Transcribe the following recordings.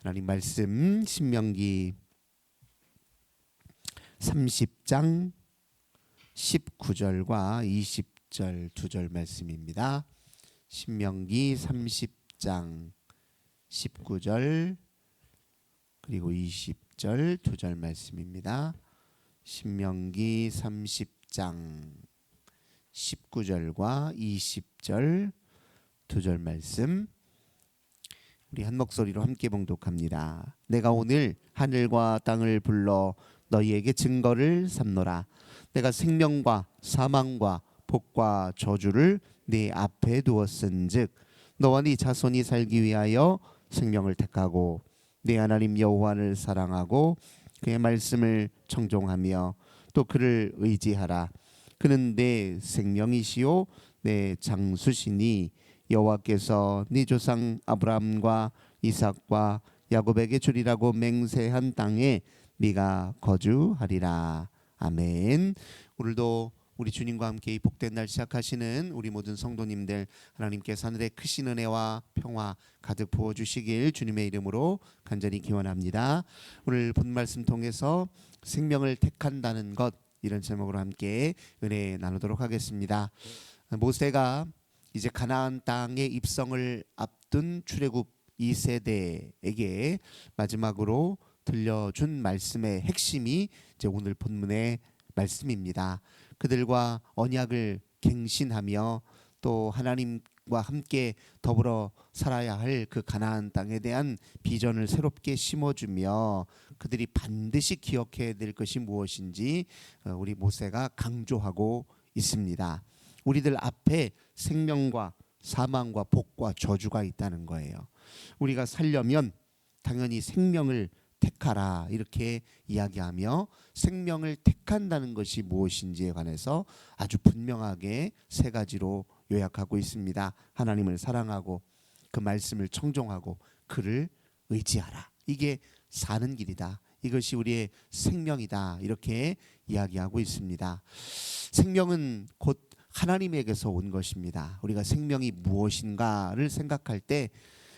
하나님 말씀 신명기 30장 19절과 20절 두 절 말씀입니다. 신명기 30장 19절 그리고 20절 두 절 말씀입니다. 신명기 30장 19절과 20절 두 절 말씀 우리 한 목소리로 함께 봉독합니다. 내가 오늘 하늘과 땅을 불러 너희에게 증거를 삼노라. 내가 생명과 사망과 복과 저주를 네 앞에 두었은즉 너와 네 자손이 살기 위하여 생명을 택하고 네 하나님 여호와를 사랑하고 그의 말씀을 청종하며 또 그를 의지하라. 그는 내 생명이시요 내 장수시니 여호와께서 네 조상 아브라함과 이삭과 야곱에게 주리라고 맹세한 땅에 네가 거주하리라. 아멘. 오늘도 우리 주님과 함께 이 복된 날 시작하시는 우리 모든 성도님들 하나님께서 하늘의 크신 은혜와 평화 가득 부어주시길 주님의 이름으로 간절히 기원합니다. 오늘 본 말씀 통해서 생명을 택한다는 것, 이런 제목으로 함께 은혜 나누도록 하겠습니다. 모세가 이제 가나안 땅에 입성을 앞둔 출애굽 2세대에게 마지막으로 들려준 말씀의 핵심이 이제 오늘 본문의 말씀입니다. 그들과 언약을 갱신하며 또 하나님과 함께 더불어 살아야 할 그 가나안 땅에 대한 비전을 새롭게 심어주며 그들이 반드시 기억해야 될 것이 무엇인지 우리 모세가 강조하고 있습니다. 우리들 앞에 생명과 사망과 복과 저주가 있다는 거예요. 우리가 살려면 당연히 생명을 택하라 이렇게 이야기하며 생명을 택한다는 것이 무엇인지에 관해서 아주 분명하게 세 가지로 요약하고 있습니다. 하나님을 사랑하고 그 말씀을 청종하고 그를 의지하라. 이게 사는 길이다. 이것이 우리의 생명이다. 이렇게 이야기하고 있습니다. 생명은 곧 하나님에게서 온 것입니다. 우리가 생명이 무엇인가를 생각할 때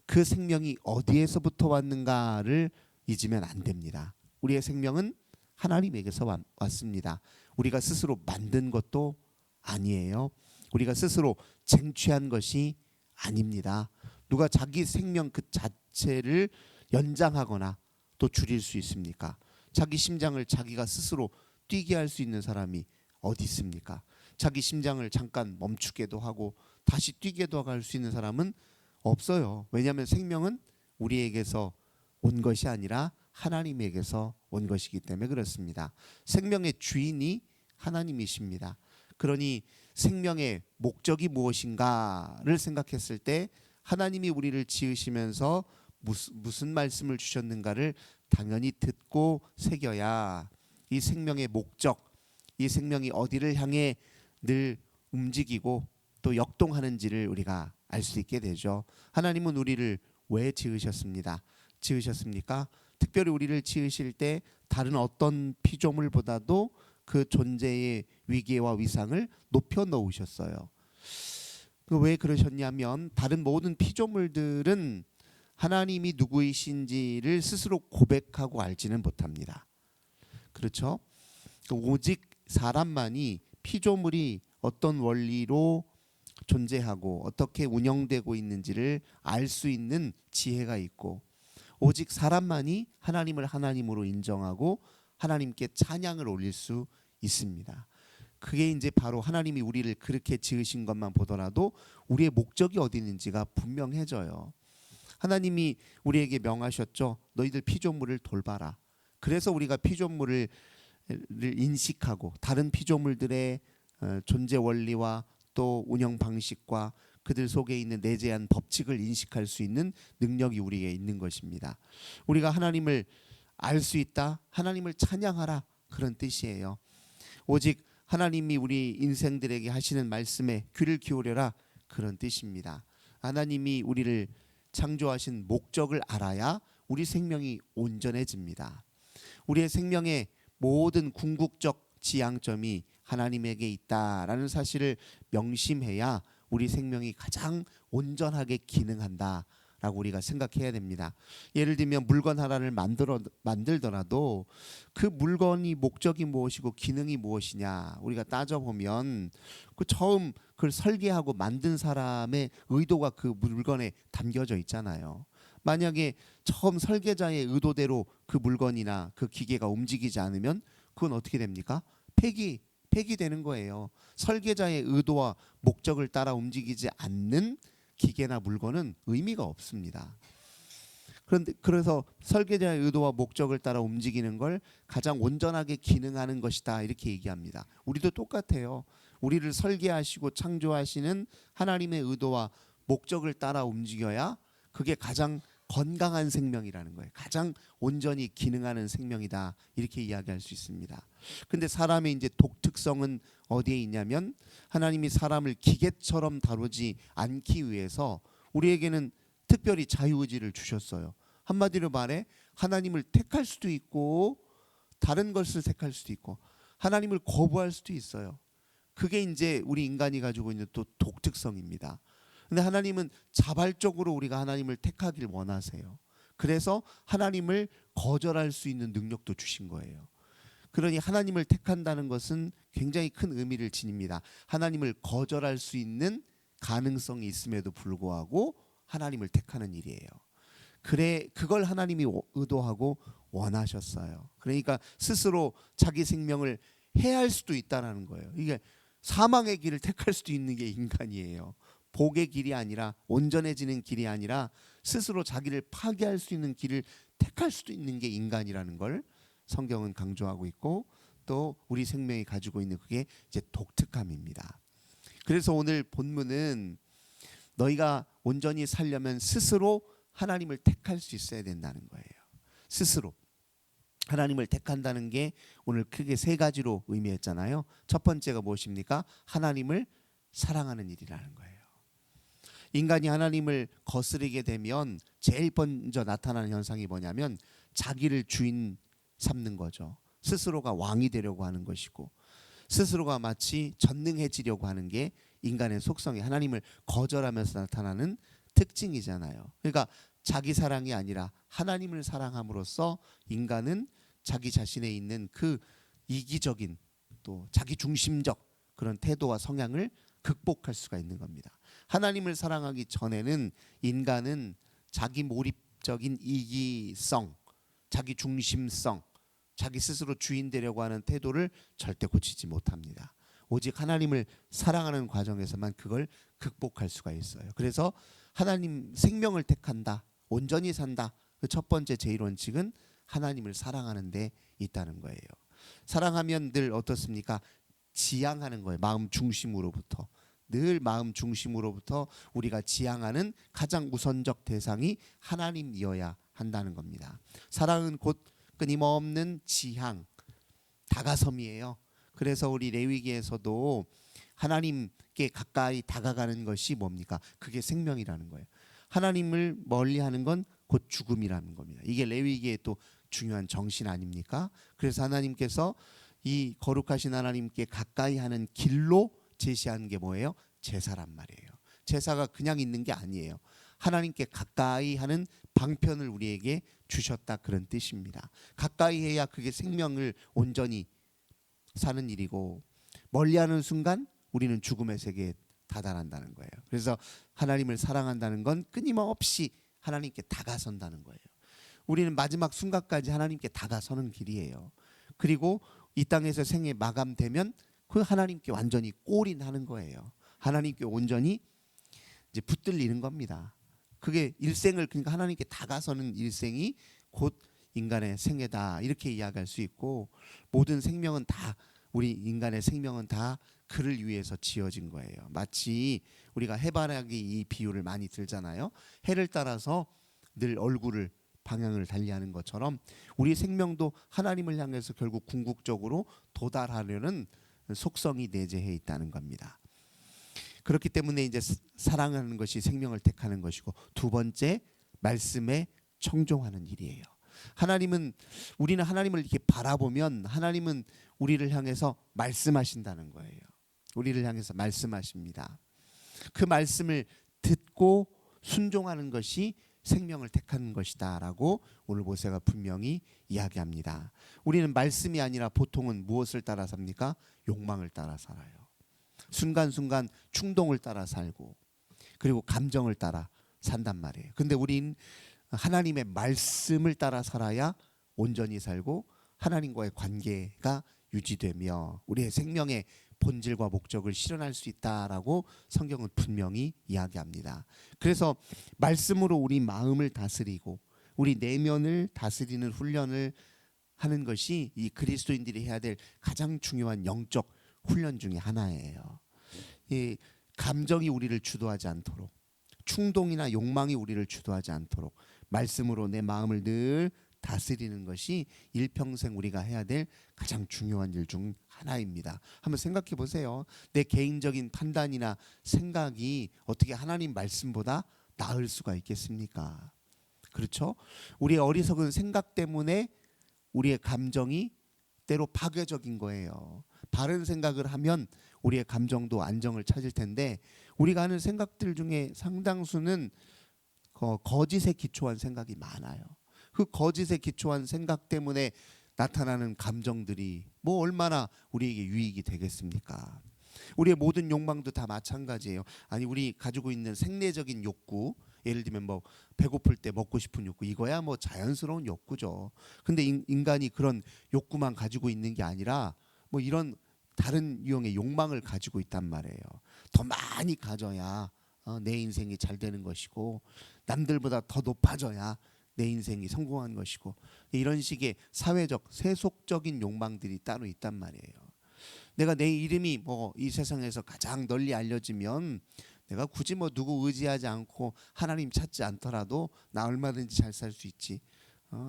그 생명이 어디에서부터 왔는가를 잊으면 안 됩니다. 우리의 생명은 하나님에게서 왔습니다. 우리가 스스로 만든 것도 아니에요. 우리가 스스로 쟁취한 것이 아닙니다. 누가 자기 생명 그 자체를 연장하거나 또 줄일 수 있습니까? 자기 심장을 자기가 스스로 뛰게 할 수 있는 사람이 어디 있습니까? 자기 심장을 잠깐 멈추게도 하고 다시 뛰게도 할 수 있는 사람은 없어요. 왜냐하면 생명은 우리에게서 온 것이 아니라 하나님에게서 온 것이기 때문에 그렇습니다. 생명의 주인이 하나님이십니다. 그러니 생명의 목적이 무엇인가를 생각했을 때 하나님이 우리를 지으시면서 무슨 말씀을 주셨는가를 당연히 듣고 새겨야 이 생명의 목적, 이 생명이 어디를 향해 늘 움직이고 또 역동하는지를 우리가 알 수 있게 되죠. 하나님은 우리를 왜 지으셨습니까? 특별히 우리를 지으실 때 다른 어떤 피조물보다도 그 존재의 위계와 위상을 높여 놓으셨어요. 왜 그러셨냐면 다른 모든 피조물들은 하나님이 누구이신지를 스스로 고백하고 알지는 못합니다. 그렇죠? 오직 사람만이 피조물이 어떤 원리로 존재하고 어떻게 운영되고 있는지를 알 수 있는 지혜가 있고 오직 사람만이 하나님을 하나님으로 인정하고 하나님께 찬양을 올릴 수 있습니다. 그게 이제 바로 하나님이 우리를 그렇게 지으신 것만 보더라도 우리의 목적이 어디 있는지가 분명해져요. 하나님이 우리에게 명하셨죠. 너희들 피조물을 돌봐라. 그래서 우리가 피조물을 인식하고 다른 피조물들의 존재 원리와 또 운영 방식과 그들 속에 있는 내재한 법칙을 인식할 수 있는 능력이 우리에게 있는 것입니다. 우리가 하나님을 알 수 있다, 하나님을 찬양하라 그런 뜻이에요. 오직 하나님이 우리 인생들에게 하시는 말씀에 귀를 기울여라 그런 뜻입니다. 하나님이 우리를 창조하신 목적을 알아야 우리 생명이 온전해집니다. 우리의 생명의 모든 궁극적 지향점이 하나님에게 있다라는 사실을 명심해야 우리 생명이 가장 온전하게 기능한다 라고 우리가 생각해야 됩니다. 예를 들면 물건 하나를 만들더라도 그 물건이 목적이 무엇이고 기능이 무엇이냐 우리가 따져보면 그 처음 그걸 설계하고 만든 사람의 의도가 그 물건에 담겨져 있잖아요. 만약에 처음 설계자의 의도대로 그 물건이나 그 기계가 움직이지 않으면 그건 어떻게 됩니까? 폐기되는 거예요. 설계자의 의도와 목적을 따라 움직이지 않는 기계나 물건은 의미가 없습니다. 그래서 설계자의 의도와 목적을 따라 움직이는 걸 가장 온전하게 기능하는 것이다 이렇게 얘기합니다. 우리도 똑같아요. 우리를 설계하시고 창조하시는 하나님의 의도와 목적을 따라 움직여야 그게 가장 건강한 생명이라는 거예요. 가장 온전히 기능하는 생명이다 이렇게 이야기할 수 있습니다. 근데 사람의 이제 독특성은 어디에 있냐면 하나님이 사람을 기계처럼 다루지 않기 위해서 우리에게는 특별히 자유의지를 주셨어요. 한마디로 말해 하나님을 택할 수도 있고 다른 것을 택할 수도 있고 하나님을 거부할 수도 있어요. 그게 이제 우리 인간이 가지고 있는 또 독특성입니다. 근데 하나님은 자발적으로 우리가 하나님을 택하길 원하세요. 그래서 하나님을 거절할 수 있는 능력도 주신 거예요. 그러니 하나님을 택한다는 것은 굉장히 큰 의미를 지닙니다. 하나님을 거절할 수 있는 가능성이 있음에도 불구하고 하나님을 택하는 일이에요. 그걸 하나님이 의도하고 원하셨어요. 그러니까 스스로 자기 생명을 해할 수도 있다는 거예요. 이게 사망의 길을 택할 수도 있는 게 인간이에요. 복의 길이 아니라 온전해지는 길이 아니라 스스로 자기를 파괴할 수 있는 길을 택할 수도 있는 게 인간이라는 걸 성경은 강조하고 있고 또 우리 생명이 가지고 있는 그게 이제 독특함입니다. 그래서 오늘 본문은 너희가 온전히 살려면 스스로 하나님을 택할 수 있어야 된다는 거예요. 스스로 하나님을 택한다는 게 오늘 크게 세 가지로 의미했잖아요. 첫 번째가 무엇입니까? 하나님을 사랑하는 일이라는 거예요. 인간이 하나님을 거스르게 되면 제일 먼저 나타나는 현상이 뭐냐면 자기를 주인 삼는 거죠. 스스로가 왕이 되려고 하는 것이고 스스로가 마치 전능해지려고 하는 게 인간의 속성이 하나님을 거절하면서 나타나는 특징이잖아요. 그러니까 자기 사랑이 아니라 하나님을 사랑함으로써 인간은 자기 자신에 있는 그 이기적인 또 자기 중심적 그런 태도와 성향을 극복할 수가 있는 겁니다. 하나님을 사랑하기 전에는 인간은 자기 몰입적인 이기성, 자기 중심성, 자기 스스로 주인 되려고 하는 태도를 절대 고치지 못합니다. 오직 하나님을 사랑하는 과정에서만 그걸 극복할 수가 있어요. 그래서 하나님 생명을 택한다, 온전히 산다. 그 첫 번째 제일 원칙은 하나님을 사랑하는 데 있다는 거예요. 사랑하면 늘 어떻습니까? 지향하는 거예요. 마음 중심으로부터. 늘 마음 중심으로부터 우리가 지향하는 가장 우선적 대상이 하나님이어야 한다는 겁니다. 사랑은 곧 끊임없는 지향, 다가섬이에요. 그래서 우리 레위기에서도 하나님께 가까이 다가가는 것이 뭡니까? 그게 생명이라는 거예요. 하나님을 멀리하는 건 곧 죽음이라는 겁니다. 이게 레위기의 또 중요한 정신 아닙니까? 그래서 하나님께서 이 거룩하신 하나님께 가까이 하는 길로 제시한 게 뭐예요? 제사란 말이에요. 제사가 그냥 있는 게 아니에요. 하나님께 가까이 하는 방편을 우리에게 주셨다 그런 뜻입니다. 가까이 해야 그게 생명을 온전히 사는 일이고 멀리하는 순간 우리는 죽음의 세계에 다다른다는 거예요. 그래서 하나님을 사랑한다는 건 끊임없이 하나님께 다가선다는 거예요. 우리는 마지막 순간까지 하나님께 다가서는 길이에요. 그리고 이 땅에서 생애 마감되면 그 하나님께 완전히 골인하는 거예요. 하나님께 온전히 이제 붙들리는 겁니다. 그게 일생을 그러니까 하나님께 다가서는 일생이 곧 인간의 생애다 이렇게 이야기할 수 있고 모든 생명은 다 우리 인간의 생명은 다 그를 위해서 지어진 거예요. 마치 우리가 해바라기 이 비유를 많이 들잖아요. 해를 따라서 늘 얼굴을 방향을 달리하는 것처럼 우리 생명도 하나님을 향해서 결국 궁극적으로 도달하려는 속성이 내재해 있다는 겁니다. 그렇기 때문에 이제 사랑하는 것이 생명을 택하는 것이고 두 번째 말씀에 청종하는 일이에요. 우리는 하나님을 이렇게 바라보면 하나님은 우리를 향해서 말씀하신다는 거예요. 우리를 향해서 말씀하십니다. 그 말씀을 듣고 순종하는 것이 생명을 택하는 것이다라고 오늘 모세가 분명히 이야기합니다. 우리는 말씀이 아니라 보통은 무엇을 따라 삽니까? 욕망을 따라 살아요. 순간순간 충동을 따라 살고 그리고 감정을 따라 산단 말이에요. 근데 우린 하나님의 말씀을 따라 살아야 온전히 살고 하나님과의 관계가 유지되며 우리의 생명의 본질과 목적을 실현할 수 있다라고 성경은 분명히 이야기합니다. 그래서 말씀으로 우리 마음을 다스리고 우리 내면을 다스리는 훈련을 하는 것이 이 그리스도인들이 해야 될 가장 중요한 영적 훈련 중에 하나예요. 이 감정이 우리를 주도하지 않도록, 충동이나 욕망이 우리를 주도하지 않도록 말씀으로 내 마음을 늘 다스리는 것이 일평생 우리가 해야 될 가장 중요한 일 중 하나입니다. 한번 생각해 보세요. 내 개인적인 판단이나 생각이 어떻게 하나님 말씀보다 나을 수가 있겠습니까? 그렇죠? 우리의 어리석은 생각 때문에 우리의 감정이 때로 파괴적인 거예요. 바른 생각을 하면 우리의 감정도 안정을 찾을 텐데 우리가 하는 생각들 중에 상당수는 거짓에 기초한 생각이 많아요. 그 거짓에 기초한 생각 때문에 나타나는 감정들이 뭐 얼마나 우리에게 유익이 되겠습니까? 우리의 모든 욕망도 다 마찬가지예요. 아니 우리 가지고 있는 생리적인 욕구, 예를 들면 뭐 배고플 때 먹고 싶은 욕구, 이거야 뭐 자연스러운 욕구죠. 근데 인간이 그런 욕구만 가지고 있는 게 아니라 뭐 이런 다른 유형의 욕망을 가지고 있단 말이에요. 더 많이 가져야 내 인생이 잘 되는 것이고 남들보다 더 높아져야 내 인생이 성공한 것이고 이런 식의 사회적 세속적인 욕망들이 따로 있단 말이에요. 내가 내 이름이 뭐 이 세상에서 가장 널리 알려지면 내가 굳이 뭐 누구 의지하지 않고 하나님 찾지 않더라도 나 얼마든지 잘 살 수 있지.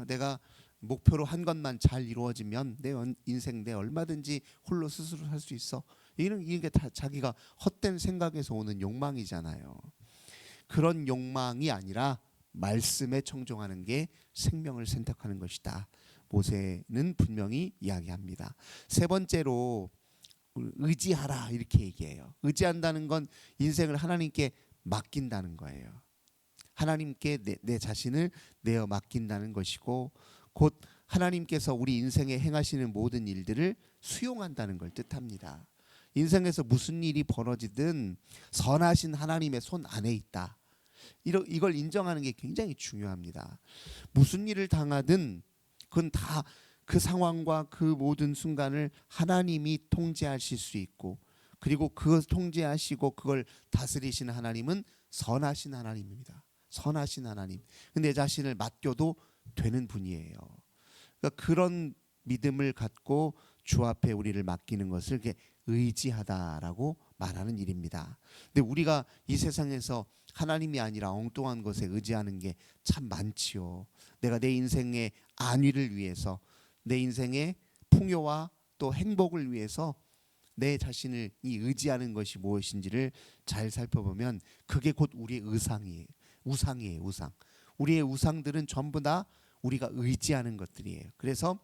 내가 목표로 한 것만 잘 이루어지면 내 인생 내 얼마든지 홀로 스스로 살 수 있어. 이게 다 자기가 헛된 생각에서 오는 욕망이잖아요. 그런 욕망이 아니라 말씀에 청종하는 게 생명을 선택하는 것이다. 모세는 분명히 이야기합니다. 세 번째로 의지하라 이렇게 얘기해요. 의지한다는 건 인생을 하나님께 맡긴다는 거예요. 하나님께 내 자신을 내어 맡긴다는 것이고 곧 하나님께서 우리 인생에 행하시는 모든 일들을 수용한다는 걸 뜻합니다. 인생에서 무슨 일이 벌어지든 선하신 하나님의 손 안에 있다. 이걸 인정하는 게 굉장히 중요합니다. 무슨 일을 당하든 그건 다 그 상황과 그 모든 순간을 하나님이 통제하실 수 있고 그리고 그걸 통제하시고 그걸 다스리시는 하나님은 선하신 하나님입니다. 선하신 하나님. 내 자신을 맡겨도 되는 분이에요. 그러니까 그런 믿음을 갖고 주 앞에 우리를 맡기는 것을 이렇게 의지하다라고 말하는 일입니다. 근데 우리가 이 세상에서 하나님이 아니라 엉뚱한 것에 의지하는 게 참 많지요. 내가 내 인생의 안위를 위해서 내 인생의 풍요와 또 행복을 위해서 내 자신을 의지하는 것이 무엇인지를 잘 살펴보면 그게 곧 우리의 우상이에요. 우상. 우리의 우상들은 전부 다 우리가 의지하는 것들이에요. 그래서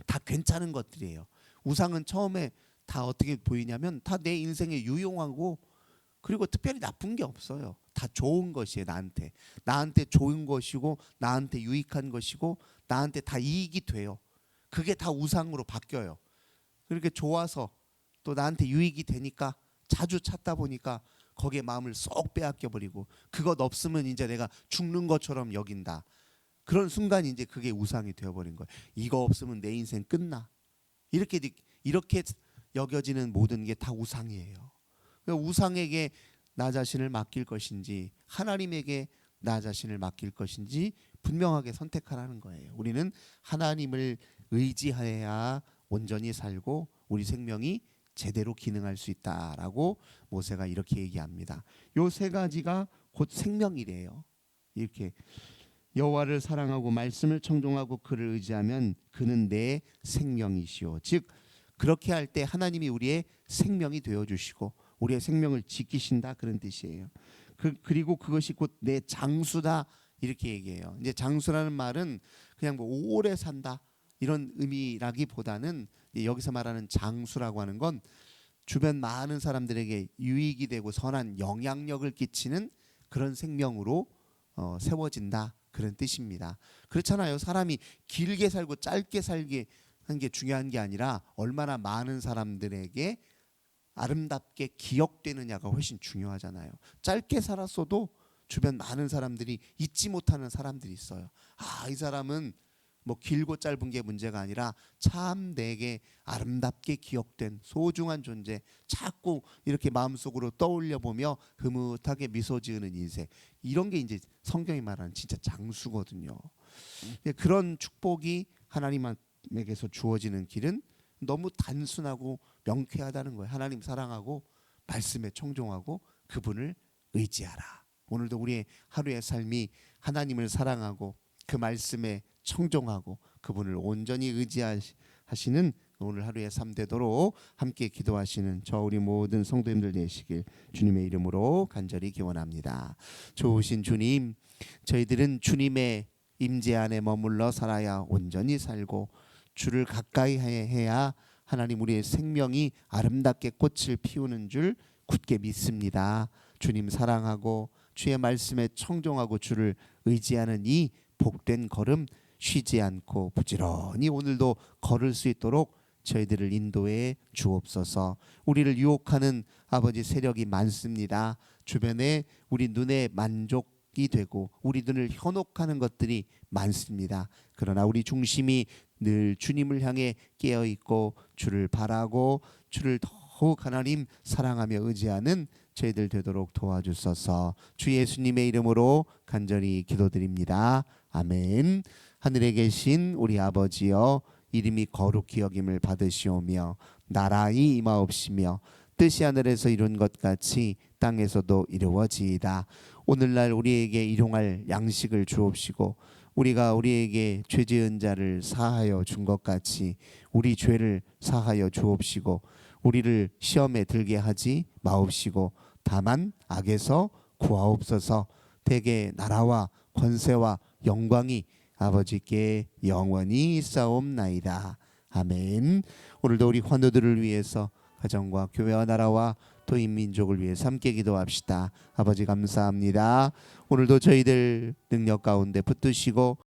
다 괜찮은 것들이에요. 우상은 처음에 다 어떻게 보이냐면 다 내 인생에 유용하고 그리고 특별히 나쁜 게 없어요. 다 좋은 것이에요. 나한테 좋은 것이고 나한테 유익한 것이고 나한테 다 이익이 돼요. 그게 다 우상으로 바뀌어요. 그렇게 좋아서 또 나한테 유익이 되니까 자주 찾다 보니까 거기에 마음을 쏙 빼앗겨 버리고 그것 없으면 이제 내가 죽는 것처럼 여긴다. 그런 순간 이제 그게 우상이 되어 버린 거예요. 이거 없으면 내 인생 끝나. 이렇게 여겨지는 모든 게 다 우상이에요. 우상에게 나 자신을 맡길 것인지 하나님에게 나 자신을 맡길 것인지 분명하게 선택하라는 거예요. 우리는 하나님을 의지해야 온전히 살고 우리 생명이 제대로 기능할 수 있다라고 모세가 이렇게 얘기합니다. 요 세 가지가 곧 생명이래요. 이렇게 여호와를 사랑하고 말씀을 청종하고 그를 의지하면 그는 내 생명이시오. 즉 그렇게 할 때 하나님이 우리의 생명이 되어주시고 우리의 생명을 지키신다 그런 뜻이에요. 그리고 그것이 곧 내 장수다 이렇게 얘기해요. 이제 장수라는 말은 그냥 뭐 오래 산다 이런 의미라기보다는 여기서 말하는 장수라고 하는 건 주변 많은 사람들에게 유익이 되고 선한 영향력을 끼치는 그런 생명으로 세워진다 그런 뜻입니다. 그렇잖아요. 사람이 길게 살고 짧게 살게 한 게 중요한 게 아니라 얼마나 많은 사람들에게 아름답게 기억되느냐가 훨씬 중요하잖아요. 짧게 살았어도 주변 많은 사람들이 잊지 못하는 사람들이 있어요. 이 사람은 뭐 길고 짧은 게 문제가 아니라 참 내게 아름답게 기억된 소중한 존재, 자꾸 이렇게 마음속으로 떠올려 보며 흐뭇하게 미소 지으는 인생, 이런 게 이제 성경이 말하는 진짜 장수거든요. 그런 축복이 하나님에게서 주어지는 길은 너무 단순하고 명쾌하다는 거예요. 하나님 사랑하고 말씀에 청종하고 그분을 의지하라. 오늘도 우리의 하루의 삶이 하나님을 사랑하고 그 말씀에 청종하고 그분을 온전히 의지하시는 오늘 하루의 삶 되도록 함께 기도하시는 저 우리 모든 성도님들 되시길 주님의 이름으로 간절히 기원합니다. 좋으신 주님, 저희들은 주님의 임재 안에 머물러 살아야 온전히 살고 주를 가까이 해야 하나님 우리의 생명이 아름답게 꽃을 피우는 줄 굳게 믿습니다. 주님 사랑하고 주의 말씀에 청종하고 주를 의지하는 이 복된 걸음 쉬지 않고 부지런히 오늘도 걸을 수 있도록 저희들을 인도해 주옵소서. 우리를 유혹하는 아버지 세력이 많습니다. 주변에 우리 눈에 만족이 되고 우리 눈을 현혹하는 것들이 많습니다. 그러나 우리 중심이 늘 주님을 향해 깨어있고 주를 바라고 주를 더욱 하나님 사랑하며 의지하는 저희들 되도록 도와주소서. 주 예수님의 이름으로 간절히 기도드립니다. 아멘. 하늘에 계신 우리 아버지여, 이름이 거룩히 여김을 받으시오며 나라의 임하옵시며 뜻이 하늘에서 이룬 것 같이 땅에서도 이루어지이다. 오늘날 우리에게 일용할 양식을 주옵시고 우리가 우리에게 죄 지은 자를 사하여 준 것 같이 우리 죄를 사하여 주옵시고 우리를 시험에 들게 하지 마옵시고 다만 악에서 구하옵소서. 대개 나라와 권세와 영광이 아버지께 영원히 있사옵나이다. 아멘. 오늘도 우리 환우들을 위해서 가정과 교회와 나라와 또 인민족을 위해 함께 기도합시다. 아버지 감사합니다. 오늘도 저희들 능력 가운데 붙드시고